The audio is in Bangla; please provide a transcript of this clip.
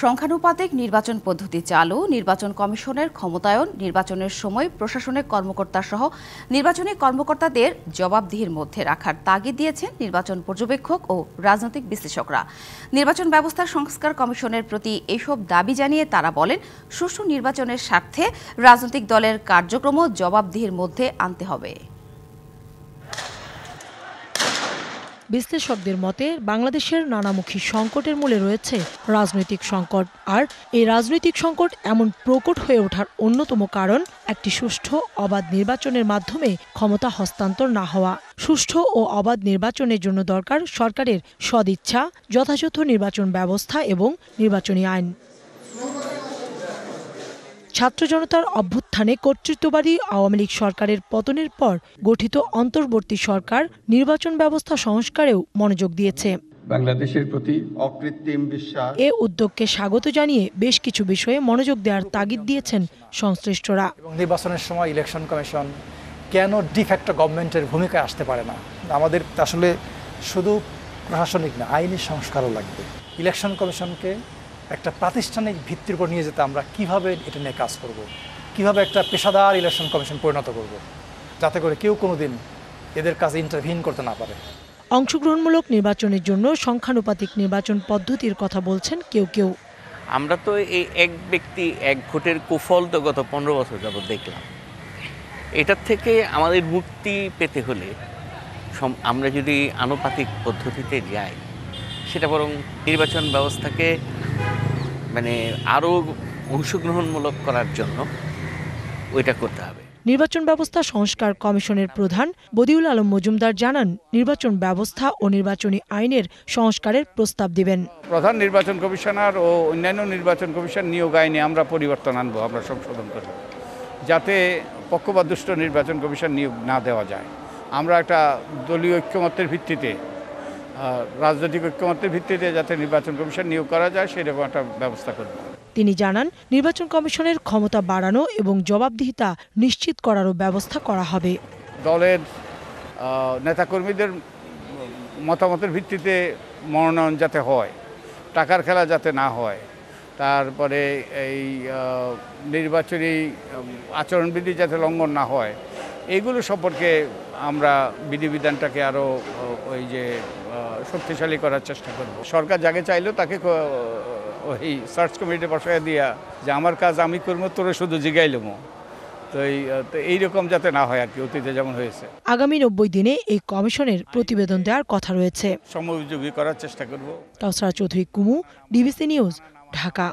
সংখ্যানুপাতিক নির্বাচন পদ্ধতি চালু, নির্বাচন কমিশনের ক্ষমতায়ন, নির্বাচনের সময় প্রশাসনিক কর্মকর্তাসহ নির্বাচনী কর্মকর্তাদের জবাবদিহির মধ্যে রাখার তাগিদ দিয়েছেন নির্বাচন পর্যবেক্ষক ও রাজনৈতিক বিশ্লেষকরা। নির্বাচন ব্যবস্থা সংস্কার কমিশনের প্রতি এসব দাবি জানিয়ে তারা বলেন, সুষ্ঠু নির্বাচনের স্বার্থে রাজনৈতিক দলের কার্যক্রমও জবাবদিহির মধ্যে আনতে হবে। বিশ্লেষকদের মতে বাংলাদেশের নানামুখী সংকটের মূলে রয়েছে রাজনৈতিক সংকট, আর এই রাজনৈতিক সংকট এমন প্রকট হয়ে ওঠার অন্যতম কারণ একটি সুষ্ঠু অবাধ নির্বাচনের মাধ্যমে ক্ষমতা হস্তান্তর না হওয়া। সুষ্ঠু ও অবাধ নির্বাচনের জন্য দরকার সরকারের সদিচ্ছা, যথাযথ নির্বাচন ব্যবস্থা এবং নির্বাচনী আইন। ছাত্র জনতার অভ্যুত্থানে কর্তৃত্ববাদী আওয়ামী লীগ সরকারের পতনের পর গঠিত অন্তর্বর্তী সরকার নির্বাচন ব্যবস্থা সংস্কারেও মনোযোগ দিয়েছে। বাংলাদেশের প্রতি অকৃত্রিম বিশ্বাস এ উদ্যোগকে স্বাগত জানিয়ে বেশ কিছু বিষয়ে মনোযোগ দেওয়ার তাগিদ দিয়েছেন সংশ্লিষ্টরা। নির্বাচনের সময় ইলেকশন কমিশন কেন ডিফ্যাক্টো গভর্নমেন্টের ভূমিকায় আসতে পারে না? আমাদের আসলে শুধু প্রশাসনিক না, আইনি সংস্কারও লাগবে। ইলেকশন কমিশনকে একটা প্রাতিষ্ঠানিক ভিত্তির উপর নিয়ে যেতে আমরা কিভাবে এটা নিয়ে কাজ করব, কিভাবে একটা পেশাদার ইলেকশন কমিশন পরিণত করব, যাতে করে কেউ কোনোদিন এদের কাজে ইন্টারভিন করতে না পারে। অংশগ্রহণমূলক নির্বাচনের জন্য সংখ্যানুপাতিক নির্বাচন পদ্ধতির কথা বলছেন কেউ কেউ। আমরা তো এই এক ব্যক্তি এক ভোটের কুফল তো গত 15 বছর যাবত দেখলাম। এটার থেকে আমাদের মুক্তি পেতে হলে আমরা যদি আনুপাতিক পদ্ধতিতে যাই, সেটা বরং নির্বাচন ব্যবস্থাকে আরও অংশগ্রহণমূলক করার জন্য ওইটা করতে হবে। নির্বাচন ব্যবস্থা সংস্কার কমিশনের প্রধান বদিউল আলম মজুমদার জানান, নির্বাচন ব্যবস্থা ও নির্বাচনী আইনের সংস্কারের প্রস্তাব দিবেন। প্রধান নির্বাচন কমিশনার ও অন্যান্য নির্বাচন কমিশন নিয়োগ আইনে আমরা পরিবর্তন আনবো, আমরা সংশোধন করব, যাতে পক্ষপাতদুষ্ট নির্বাচন কমিশন নিয়োগ না দেওয়া যায়। আমরা একটা দলীয় ঐক্যমত্যের ভিত্তিতে, রাজনৈতিক ঐক্যমত্যের ভিত্তিতে যাতে নির্বাচন কমিশন নিয়োগ করা যায় সেরকম একটা ব্যবস্থা করব। তিনি জানান, নির্বাচন কমিশনের ক্ষমতা বাড়ানো এবং জবাবদিহিতা নিশ্চিত করারও ব্যবস্থা করা হবে। দলের নেতাকর্মীদের মতামতের ভিত্তিতে মনোনয়ন যাতে হয়, টাকার খেলা যাতে না হয়, তারপরে এই নির্বাচনী আচরণবিধি যাতে লঙ্ঘন না হয়, এইগুলো সম্পর্কে আমরা বিধিবিধানটাকে আরও শক্তিশালী করার চেষ্টা করব। সরকার যাকে চাইলেও তাকে ওই সার্চ কমিটি বসায় দিয়া যে আমার কাজ আমি করবো, তোরা শুধু জিগাইলমো, তো এইরকম যাতে না হয় আর কি, অতীতে যেমন হয়েছে। আগামী 90 দিনে এই কমিশনের প্রতিবেদন দেওয়ার কথা রয়েছে। সময়োপযোগী করার চেষ্টা করব। কাউসারা চৌধুরী কুমু, ডিবিসি নিউজ, ঢাকা।